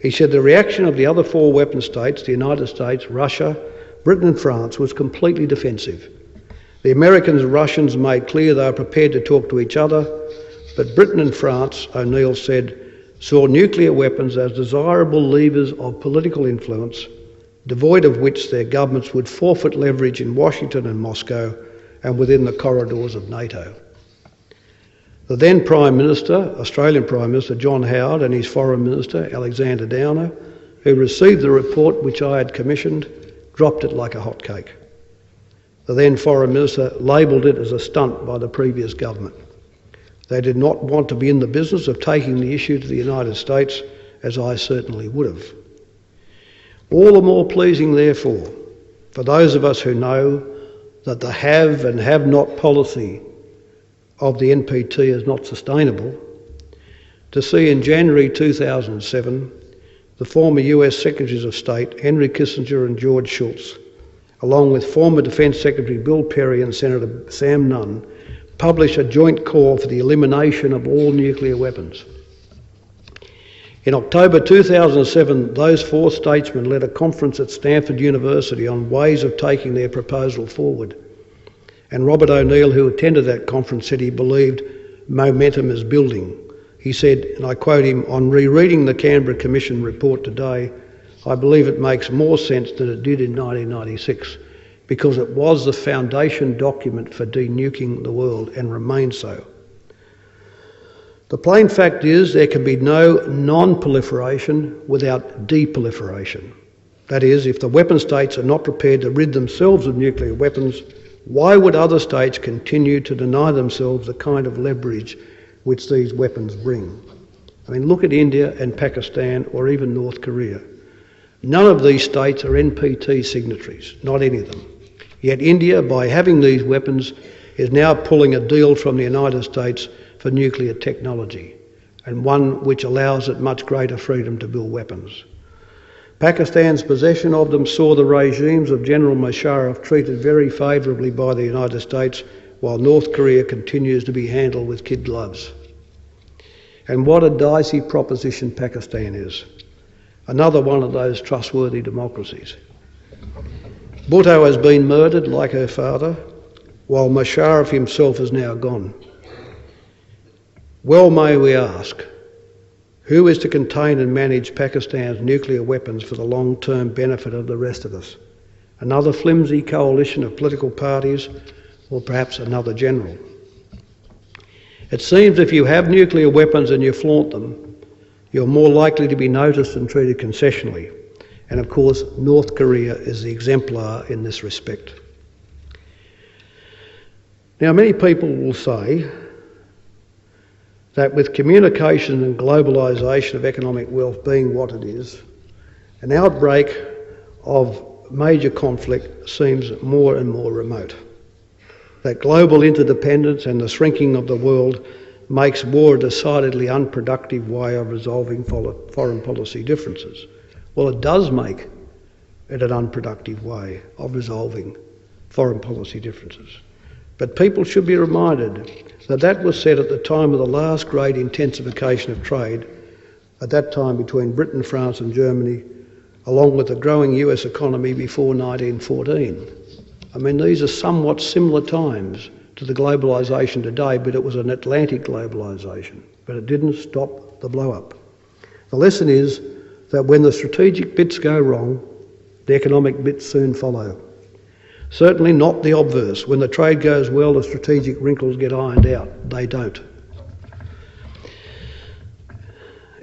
He said the reaction of the other four weapon states, the United States, Russia, Britain and France, was completely defensive. The Americans and Russians made clear they were prepared to talk to each other, but Britain and France, O'Neill said, saw nuclear weapons as desirable levers of political influence, devoid of which their governments would forfeit leverage in Washington and Moscow and within the corridors of NATO. The then Prime Minister, Australian Prime Minister John Howard, and his Foreign Minister Alexander Downer, who received the report which I had commissioned, dropped it like a hot cake. The then Foreign Minister labelled it as a stunt by the previous government. They did not want to be in the business of taking the issue to the United States, as I certainly would have. All the more pleasing, therefore, for those of us who know that the have and have not policy of the NPT is not sustainable, to see in January 2007 the former US Secretaries of State Henry Kissinger and George Shultz, along with former Defence Secretary Bill Perry and Senator Sam Nunn, publish a joint call for the elimination of all nuclear weapons. In October 2007, those four statesmen led a conference at Stanford University on ways of taking their proposal forward. And Robert O'Neill, who attended that conference, said he believed momentum is building. He said, and I quote him, "On rereading the Canberra Commission report today, I believe it makes more sense than it did in 1996, because it was the foundation document for denuking the world and remains so. The plain fact is there can be no non-proliferation without de-proliferation. That is, if the weapon states are not prepared to rid themselves of nuclear weapons, why would other states continue to deny themselves the kind of leverage which these weapons bring? I mean, look at India and Pakistan, or even North Korea. None of these states are NPT signatories, not any of them. Yet India, by having these weapons, is now pulling a deal from the United States for nuclear technology, and one which allows it much greater freedom to build weapons. Pakistan's possession of them saw the regimes of General Musharraf treated very favourably by the United States, while North Korea continues to be handled with kid gloves. And what a dicey proposition Pakistan is. Another one of those trustworthy democracies. Bhutto has been murdered like her father, while Musharraf himself is now gone. Well may we ask, who is to contain and manage Pakistan's nuclear weapons for the long-term benefit of the rest of us? Another flimsy coalition of political parties, or perhaps another general? It seems if you have nuclear weapons and you flaunt them, you're more likely to be noticed and treated concessionally. And of course, North Korea is the exemplar in this respect. Now, many people will say that with communication and globalisation of economic wealth being what it is, an outbreak of major conflict seems more and more remote. That global interdependence and the shrinking of the world makes war a decidedly unproductive way of resolving foreign policy differences. Well, it does make it an unproductive way of resolving foreign policy differences. But people should be reminded that that was said at the time of the last great intensification of trade, at that time between Britain, France and Germany, along with the growing US economy before 1914. I mean, these are somewhat similar times to the globalisation today, but it was an Atlantic globalisation, but it didn't stop the blow-up. The lesson is that when the strategic bits go wrong, the economic bits soon follow. Certainly not the obverse. When the trade goes well, the strategic wrinkles get ironed out. They don't.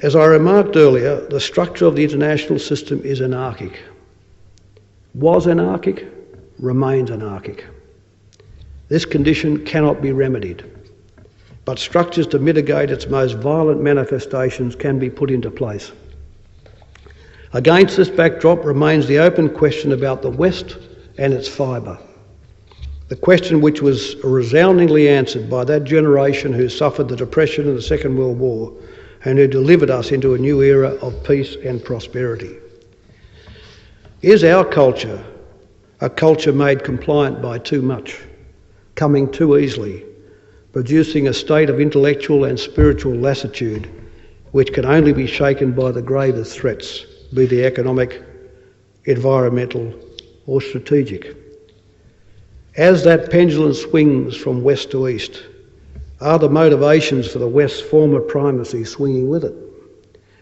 As I remarked earlier, the structure of the international system is anarchic. Was anarchic, remains anarchic. This condition cannot be remedied, but structures to mitigate its most violent manifestations can be put into place. Against this backdrop remains the open question about the West and its fibre. The question which was resoundingly answered by that generation who suffered the Depression and the Second World War and who delivered us into a new era of peace and prosperity. Is our culture a culture made compliant by too much, coming too easily, producing a state of intellectual and spiritual lassitude which can only be shaken by the gravest threats, be they economic, environmental or strategic. As that pendulum swings from west to east, are the motivations for the West's former primacy swinging with it?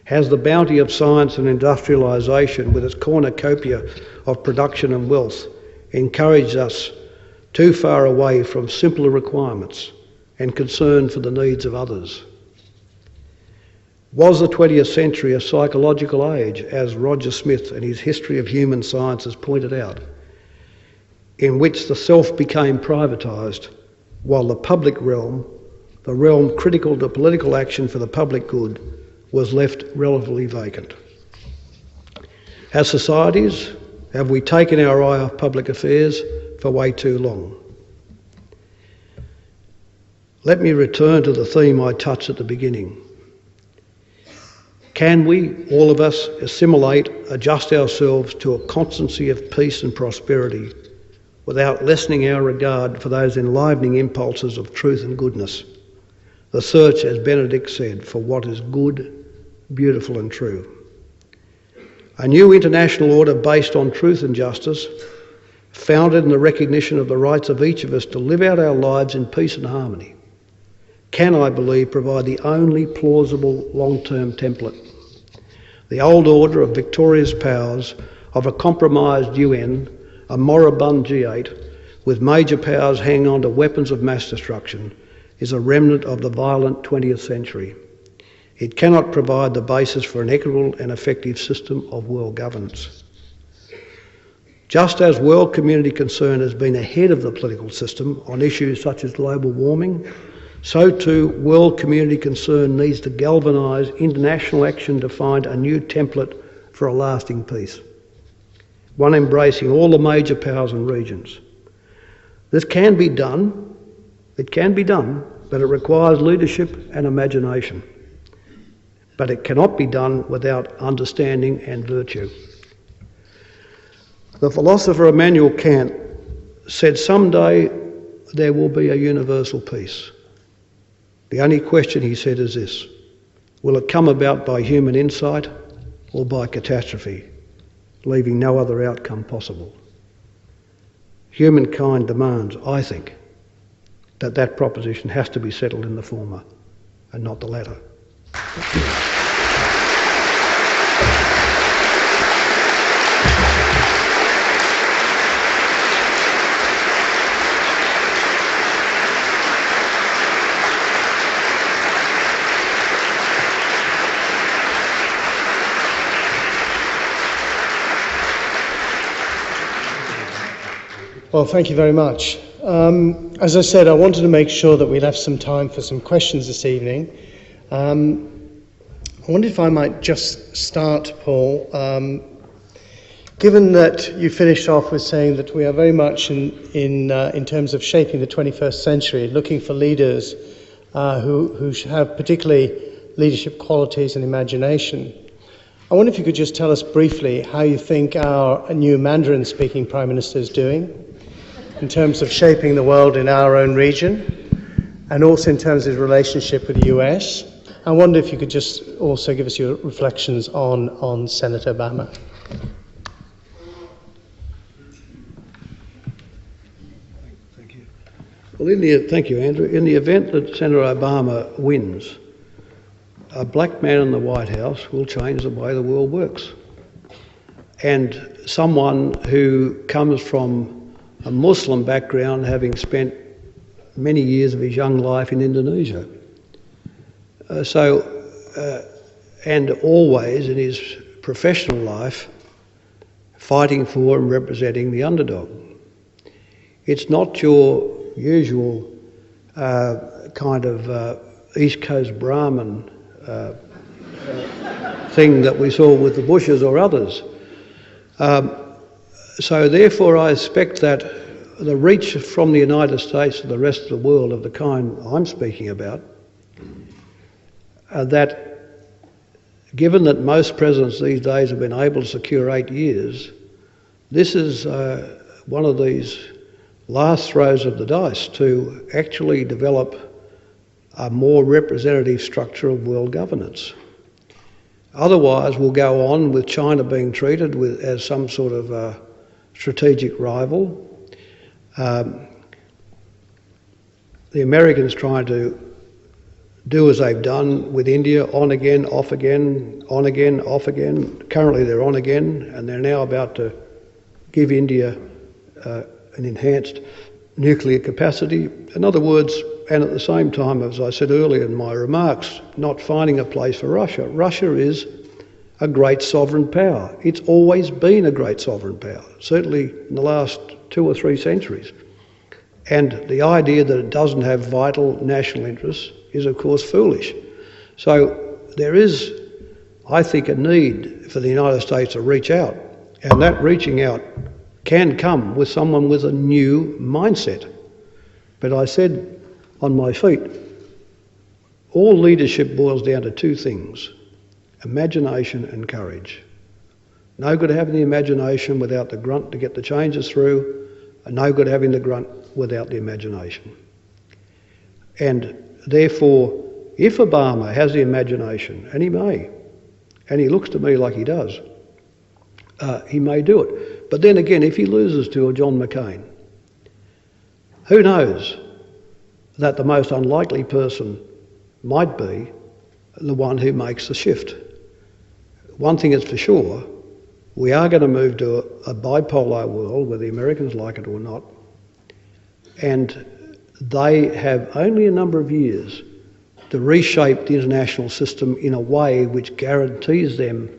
Has the bounty of science and industrialisation, with its cornucopia of production and wealth, encouraged us too far away from simpler requirements and concern for the needs of others? Was the 20th century a psychological age, as Roger Smith in his History of Human Sciences pointed out, in which the self became privatised while the public realm, the realm critical to political action for the public good, was left relatively vacant? As societies, have we taken our eye off public affairs for way too long? Let me return to the theme I touched at the beginning. Can we, all of us, assimilate, adjust ourselves to a constancy of peace and prosperity without lessening our regard for those enlivening impulses of truth and goodness? The search, as Benedict said, for what is good, beautiful and true. A new international order based on truth and justice, founded in the recognition of the rights of each of us to live out our lives in peace and harmony, can, I believe, provide the only plausible long-term template. The old order of victorious powers, of a compromised UN, a moribund G8, with major powers hanging on to weapons of mass destruction, is a remnant of the violent 20th century. It cannot provide the basis for an equitable and effective system of world governance. Just as world community concern has been ahead of the political system on issues such as global warming, so too world community concern needs to galvanise international action to find a new template for a lasting peace, one embracing all the major powers and regions. This can be done, but it requires leadership and imagination. But it cannot be done without understanding and virtue. The philosopher Immanuel Kant said, someday there will be a universal peace. The only question, he said, is this: will it come about by human insight or by catastrophe, leaving no other outcome possible? Humankind demands, I think, that proposition has to be settled in the former and not the latter. Well, thank you very much. As I said, I wanted to make sure that we left some time for some questions this evening. I wonder if I might just start, Paul. Given that you finished off with saying that we are very much in terms of shaping the 21st century, looking for leaders who have particularly leadership qualities and imagination, I wonder if you could just tell us briefly how you think our new Mandarin-speaking Prime Minister is doing in terms of shaping the world in our own region, and also in terms of his relationship with the US. I wonder if you could just also give us your reflections on Senator Obama. Thank you. Well, thank you, Andrew. In the event that Senator Obama wins, a black man in the White House will change the way the world works. And someone who comes from a Muslim background, having spent many years of his young life in Indonesia. And always in his professional life, fighting for and representing the underdog. It's not your usual kind of East Coast Brahmin thing that we saw with the Bushes or others. So therefore I expect that the reach from the United States to the rest of the world of the kind I'm speaking about, that given that most presidents these days have been able to secure 8 years, this is one of these last throws of the dice to actually develop a more representative structure of world governance. Otherwise, we'll go on with China being treated as some sort of strategic rival. The Americans trying to do as they've done with India, on again, off again, on again, off again. Currently they're on again, and they're now about to give India an enhanced nuclear capacity. In other words, and at the same time, as I said earlier in my remarks, not finding a place for Russia. Russia is a great sovereign power. It's always been a great sovereign power, certainly in the last 2 or 3 centuries. And the idea that it doesn't have vital national interests is, of course, foolish. So there is, I think, a need for the United States to reach out, and that reaching out can come with someone with a new mindset. But I said on my feet, all leadership boils down to 2 things: imagination and courage. No good having the imagination without the grunt to get the changes through, and no good having the grunt without the imagination. And therefore, if Obama has the imagination, and he may, and he looks to me like he does, he may do it. But then again, if he loses to a John McCain, who knows that the most unlikely person might be the one who makes the shift. One thing is for sure, we are going to move to a bipolar world, whether the Americans like it or not, and they have only a number of years to reshape the international system in a way which guarantees them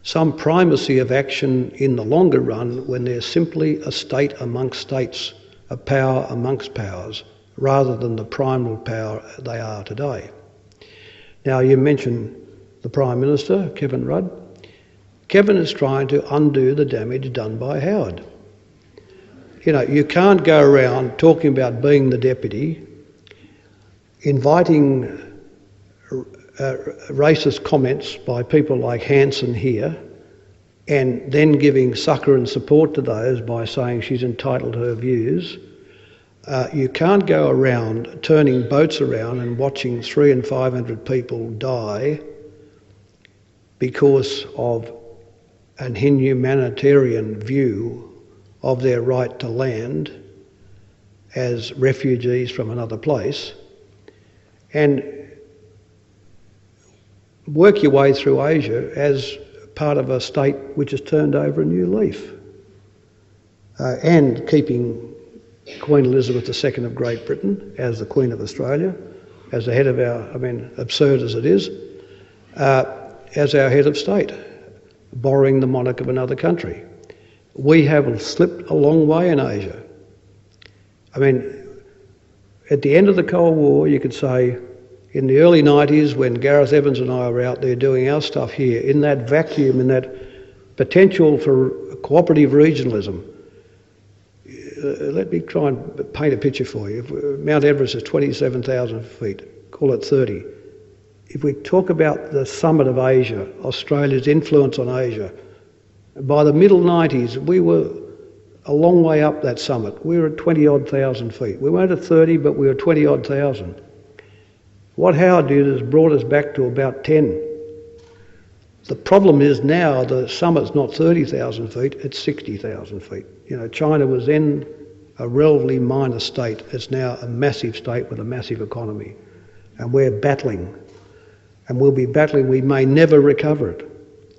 some primacy of action in the longer run, when they're simply a state amongst states, a power amongst powers, rather than the primal power they are today. Now, you mentioned the Prime Minister, Kevin Rudd. Kevin is trying to undo the damage done by Howard. You know, you can't go around talking about being the deputy, inviting racist comments by people like Hanson here, and then giving succour and support to those by saying she's entitled to her views. You can't go around turning boats around and watching 300 and 500 people die because of an inhumanitarian view of their right to land as refugees from another place, and work your way through Asia as part of a state which has turned over a new leaf, and keeping Queen Elizabeth II of Great Britain as the Queen of Australia, as the head of our, absurd as it is, as our head of state, borrowing the monarch of another country. We have slipped a long way in Asia. At the end of the Cold War, you could say, in the early 90s, when Gareth Evans and I were out there doing our stuff here, in that vacuum, in that potential for cooperative regionalism, let me try and paint a picture for you. Mount Everest is 27,000 feet, call it 30. If we talk about the summit of Asia, Australia's influence on Asia, by the middle 90s, we were a long way up that summit. We were at 20-odd thousand feet. We weren't at 30, but we were 20-odd thousand. What Howard did is brought us back to about 10. The problem is now the summit's not 30,000 feet, it's 60,000 feet. You know, China was then a relatively minor state. It's now a massive state with a massive economy. And we're battling. And we'll be battling. We may never recover it.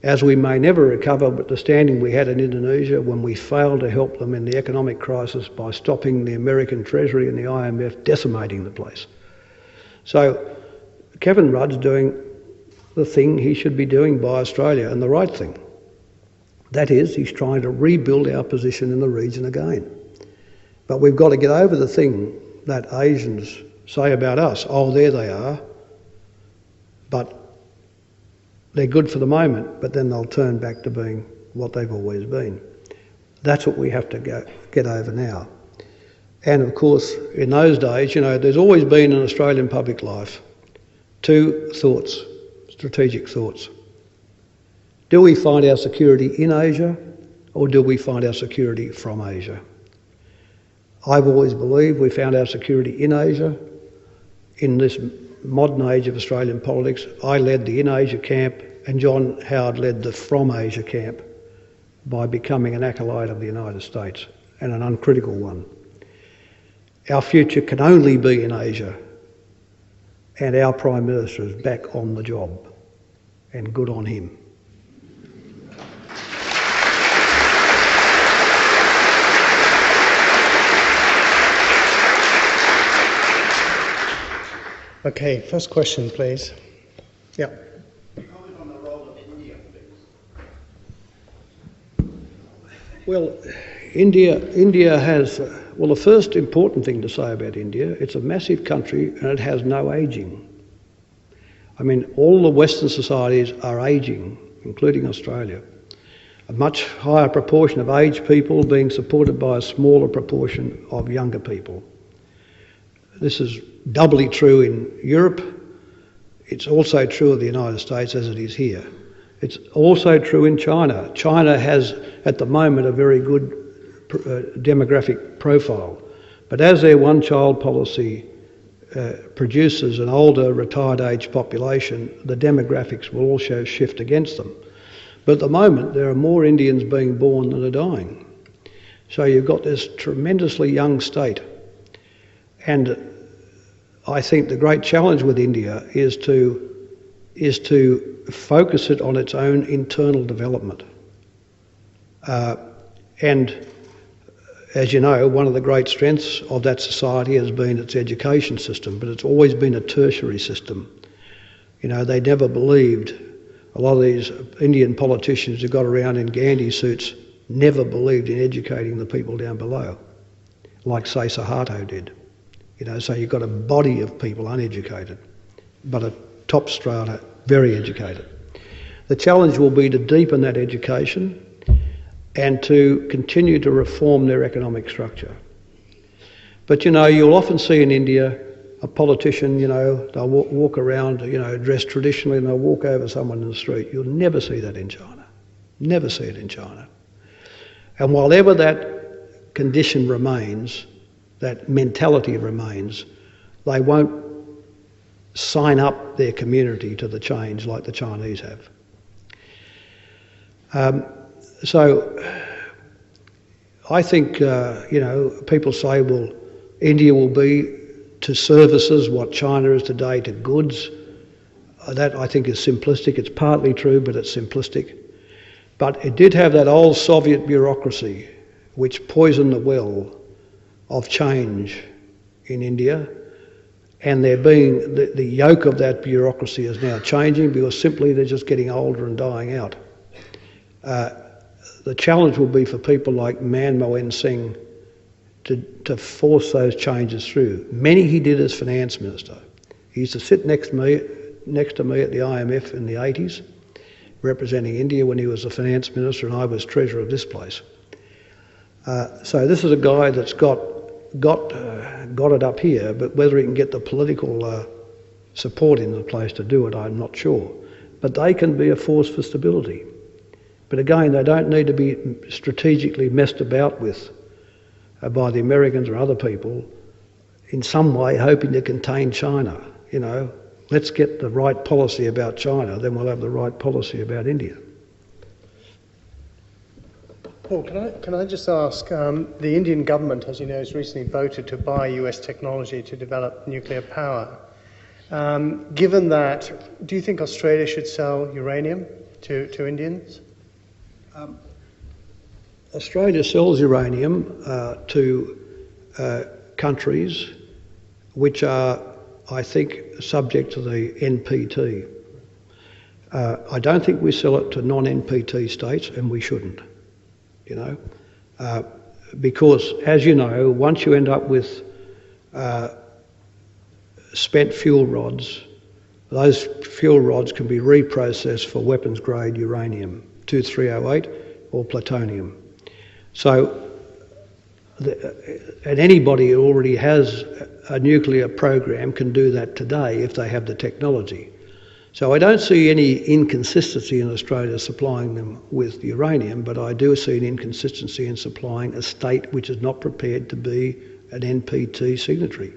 As we may never recover but the standing we had in Indonesia when we failed to help them in the economic crisis by stopping the American Treasury and the IMF decimating the place. So Kevin Rudd's doing the thing he should be doing by Australia, and the right thing. That is, he's trying to rebuild our position in the region again. But we've got to get over the thing that Asians say about us. Oh, there they are. But they're good for the moment, but then they'll turn back to being what they've always been. That's what we have to get over now. And of course, in those days, you know, there's always been in Australian public life 2 thoughts, strategic thoughts. Do we find our security in Asia, or do we find our security from Asia? I've always believed we found our security in Asia. In this modern age of Australian politics, I led the In Asia camp and John Howard led the From Asia camp by becoming an acolyte of the United States, and an uncritical one. Our future can only be in Asia, and our Prime Minister is back on the job, and good on him. Okay, first question, please. Yeah. Comment on the role of India, please. Well, India has, well, the first important thing to say about India, it's a massive country and it has no ageing. I mean, all the Western societies are ageing, including Australia. A much higher proportion of aged people being supported by a smaller proportion of younger people. This is doubly true in Europe. It's also true of the United States as it is here. It's also true in China. China has, at the moment, a very good demographic profile. But as their one-child policy produces an older, retired age population, the demographics will also shift against them. But at the moment, there are more Indians being born than are dying. So you've got this tremendously young state. And I think the great challenge with India is to focus it on its own internal development. And as you know, one of the great strengths of that society has been its education system, but it's always been a tertiary system. You know, they never believed, a lot of these Indian politicians who got around in Gandhi suits never believed in educating the people down below, like say Suharto did. You know, so you've got a body of people uneducated, but a top strata very educated. The challenge will be to deepen that education and to continue to reform their economic structure. But you know, you'll often see in India a politician, you know, they'll walk around, you know, dressed traditionally and they'll walk over someone in the street. You'll never see that in China. Never see it in China. And while ever that condition remains, that mentality remains, they won't sign up their community to the change like the Chinese have. So I think, you know, people say, well, India will be to services what China is today to goods. That I think is simplistic. It's partly true, but it's simplistic. But it did have that old Soviet bureaucracy which poisoned the well of change in India, and there being the yoke of that bureaucracy is now changing because simply they're just getting older and dying out. The challenge will be for people like Manmohan Singh to force those changes through. Many he did as finance minister. He used to sit next to me at the IMF in the 80s, representing India when he was the finance minister and I was treasurer of this place. So this is a guy that's got it up here, but whether he can get the political support in the place to do it, I'm not sure. But they can be a force for stability. But again, they don't need to be strategically messed about with by the Americans or other people in some way hoping to contain China. You know, let's get the right policy about China, then we'll have the right policy about India. Paul, can I just ask, the Indian government, as you know, has recently voted to buy US technology to develop nuclear power. Given that, do you think Australia should sell uranium to Indians? Australia sells uranium to countries which are, I think, subject to the NPT. I don't think we sell it to non-NPT states, and we shouldn't. You know, because as you know, once you end up with spent fuel rods, those fuel rods can be reprocessed for weapons grade uranium, 2308 or plutonium. So, and anybody who already has a nuclear program can do that today if they have the technology. So I don't see any inconsistency in Australia supplying them with uranium, but I do see an inconsistency in supplying a state which is not prepared to be an NPT signatory.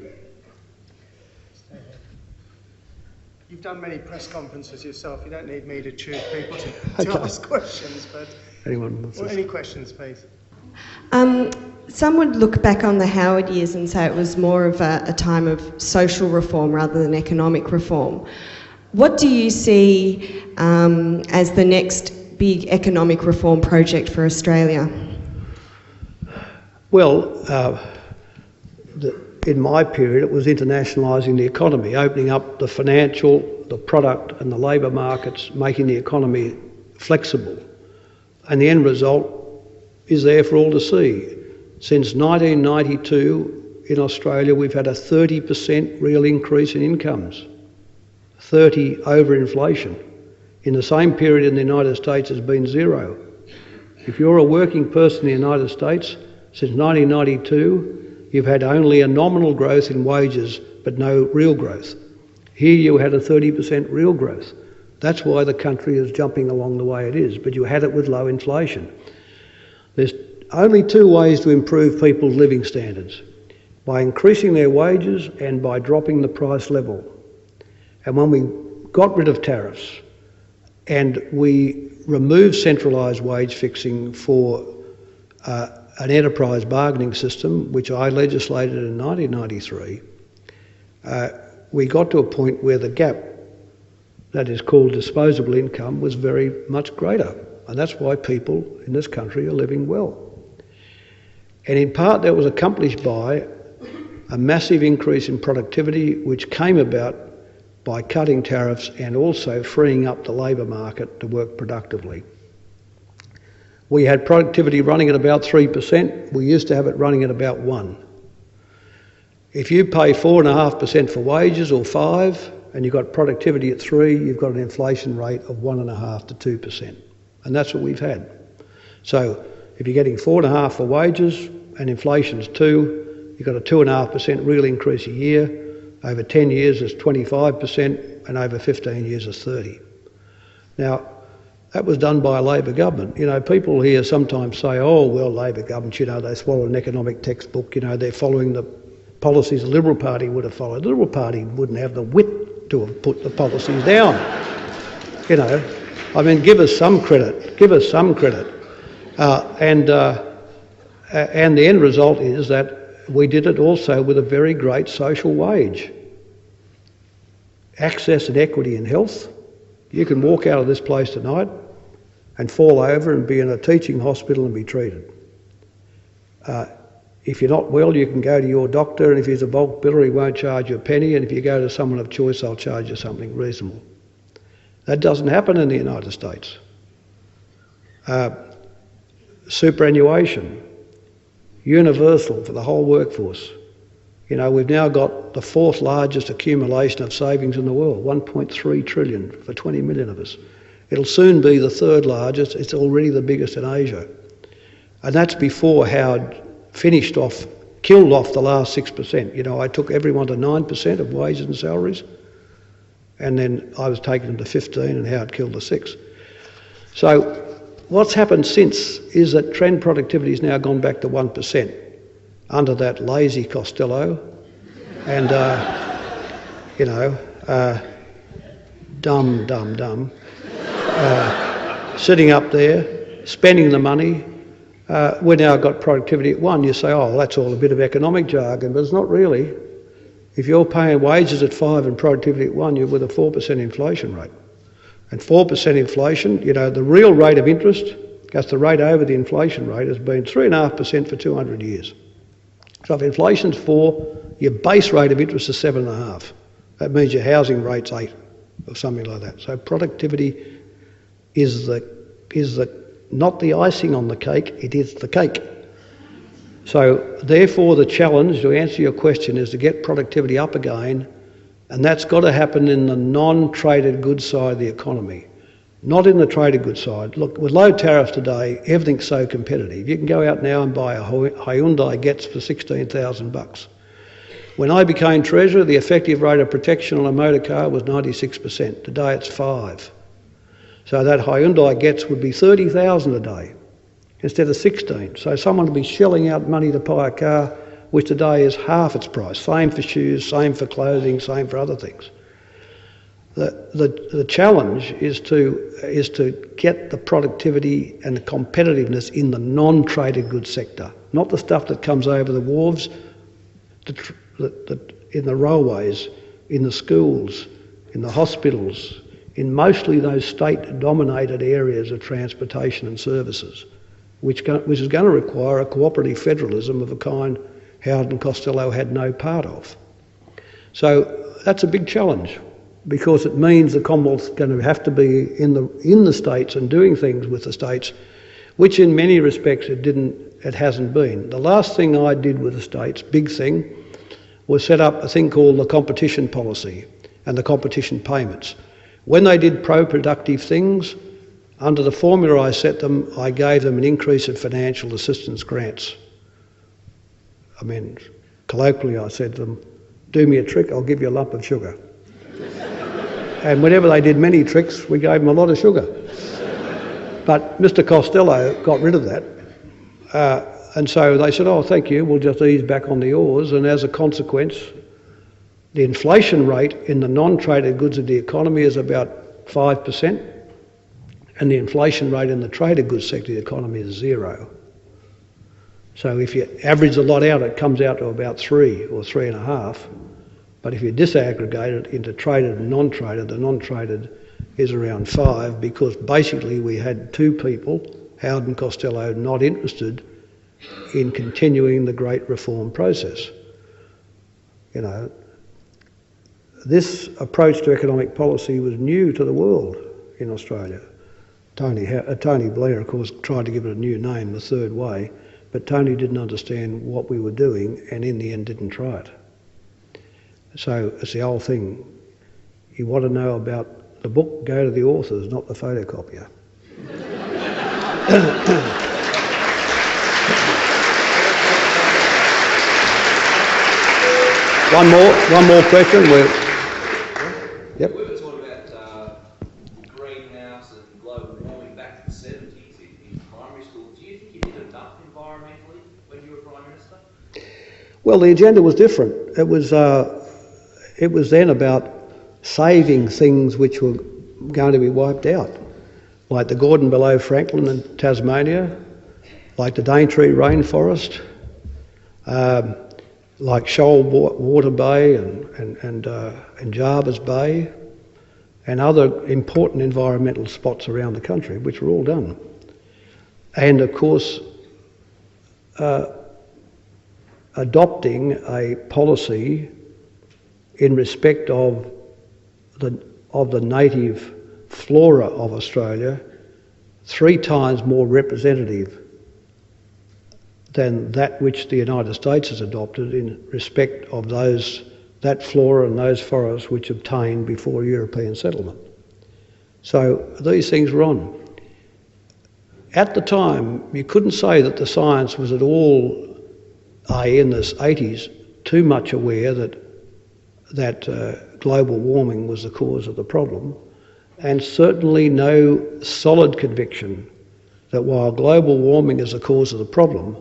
You You've done many press conferences yourself. You don't need me to choose people to ask questions, but any questions, please? Some would look back on the Howard years and say it was more of a time of social reform rather than economic reform. What do you see as the next big economic reform project for Australia? Well, in my period it was internationalising the economy, opening up the financial, the product and the labour markets, making the economy flexible. And the end result is there for all to see. Since 1992 in Australia we've had a 30% real increase in incomes, 30 over inflation. In the same period in the United States has been 0. If you're a working person in the United States, since 1992 you've had only a nominal growth in wages but no real growth. Here you had a 30% real growth. That's why the country is jumping along the way it is, but you had it with low inflation. There's only 2 ways to improve people's living standards: by increasing their wages and by dropping the price level. And when we got rid of tariffs and we removed centralised wage fixing for an enterprise bargaining system, which I legislated in 1993, we got to a point where the gap, that is called disposable income, was very much greater. And that's why people in this country are living well. And in part that was accomplished by a massive increase in productivity, which came about by cutting tariffs and also freeing up the labour market to work productively. We had productivity running at about 3%. We used to have it running at about 1%. If you pay 4.5% for wages or 5%, and you've got productivity at 3%, you've got an inflation rate of 1.5% to 2%. And that's what we've had. So if you're getting 4.5% for wages and inflation's 2%, you've got a 2.5% real increase a year. Over 10 years it's 25%, and over 15 years it's 30%. Now, that was done by a Labor government. You know, people here sometimes say, oh, well, Labor governments, you know, they swallow an economic textbook, you know, they're following the policies the Liberal Party would have followed. The Liberal Party wouldn't have the wit to have put the policies down. You know, I mean, give us some credit. Give us some credit. And the end result is that we did it also with a very great social wage. Access and equity in health. You can walk out of this place tonight and fall over and be in a teaching hospital and be treated. If you're not well, you can go to your doctor, and if he's a bulk biller, he won't charge you a penny, and if you go to someone of choice, they'll charge you something reasonable. That doesn't happen in the United States. Superannuation, universal for the whole workforce. You know, we've now got the 4th largest accumulation of savings in the world, 1.3 trillion for 20 million of us. It'll soon be the 3rd largest. It's already the biggest in Asia. And that's before Howard killed off the last 6%. You know, I took everyone to 9% of wages and salaries, and then I was taking them to 15%, and Howard killed the 6%. So what's happened since is that trend productivity has now gone back to 1% under that lazy Costello and, you know, dumb, sitting up there, spending the money. We've now got productivity at 1. You say, oh, that's all a bit of economic jargon, but it's not really. If you're paying wages at 5 and productivity at 1, you're with a 4% inflation rate. And 4% inflation, you know, the real rate of interest, that's the rate over the inflation rate, has been 3.5% for 200 years. So if inflation's 4, your base rate of interest is 7.5. That means your housing rate's 8 or something like that. So productivity is not the icing on the cake, it is the cake. So therefore the challenge, to answer your question, is to get productivity up again, and that's got to happen in the non-traded goods side of the economy, not in the traded goods side. Look, with low tariffs today, everything's so competitive. You can go out now and buy a Hyundai Getz for $16,000. When I became Treasurer, the effective rate of protection on a motor car was 96%. Today it's 5%. So that Hyundai Getz would be $30,000 a day instead of 16. So someone would be shelling out money to buy a car which today is half its price. Same for shoes, same for clothing, same for other things. The challenge is to get the productivity and the competitiveness in the non-traded goods sector, not the stuff that comes over the wharves, in the railways, in the schools, in the hospitals, in mostly those state-dominated areas of transportation and services, which is going to require a cooperative federalism of a kind Howard and Costello had no part of. So that's a big challenge, because it means the Commonwealth's going to have to be in the states and doing things with the states, which in many respects it hasn't been. The last thing I did with the states, big thing, was set up a thing called the competition policy and the competition payments. When they did pro-productive things, under the formula I set them, I gave them an increase in financial assistance grants. I mean, colloquially I said to them, do me a trick, I'll give you a lump of sugar. And whenever they did many tricks, we gave them a lot of sugar. But Mr. Costello got rid of that. And so they said, oh, thank you, we'll just ease back on the oars. And as a consequence, the inflation rate in the non-traded goods of the economy is about 5%. And the inflation rate in the traded goods sector of the economy is 0. So if you average a lot out, it comes out to about 3 or 3.5. But if you disaggregate it into traded and non-traded, the non-traded is around 5, because basically we had two people, Howard and Costello, not interested in continuing the great reform process. You know, this approach to economic policy was new to the world in Australia. Tony Blair, of course, tried to give it a new name, the third way, but Tony didn't understand what we were doing and in the end didn't try it. So it's the old thing, you want to know about the book, go to the authors, not the photocopier. One more question. Yep. We were taught about greenhouse and global warming back in the 70s in primary school. Do you think you did enough environmentally when you were Prime Minister? Well, the agenda was different. It was then about saving things which were going to be wiped out, like the Gordon below Franklin in Tasmania, like the Daintree rainforest, like Shoal Water Bay and Jarvis Bay, and other important environmental spots around the country, which were all done. And of course, adopting a policy in respect of the native flora of Australia, 3 times more representative than that which the United States has adopted in respect of that flora and those forests which obtained before European settlement. So these things were on. At the time, you couldn't say that the science was at all, in the 80s, too much aware that global warming was the cause of the problem, and certainly no solid conviction that while global warming is the cause of the problem,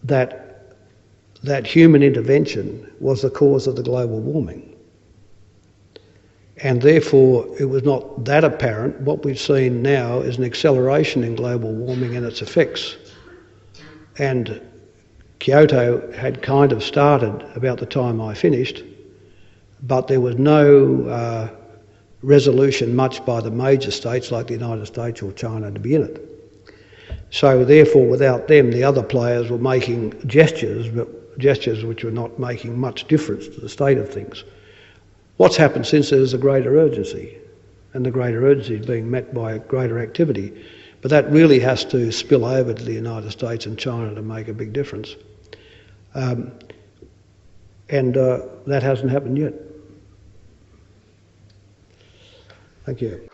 that human intervention was the cause of the global warming. And therefore, it was not that apparent. What we've seen now is an acceleration in global warming and its effects. And Kyoto had kind of started about the time I finished, but there was no resolution much by the major states like the United States or China to be in it. So therefore, without them, the other players were making gestures, but gestures which were not making much difference to the state of things. What's happened since there's a greater urgency, and the greater urgency is being met by greater activity, but that really has to spill over to the United States and China to make a big difference. That hasn't happened yet. Thank you.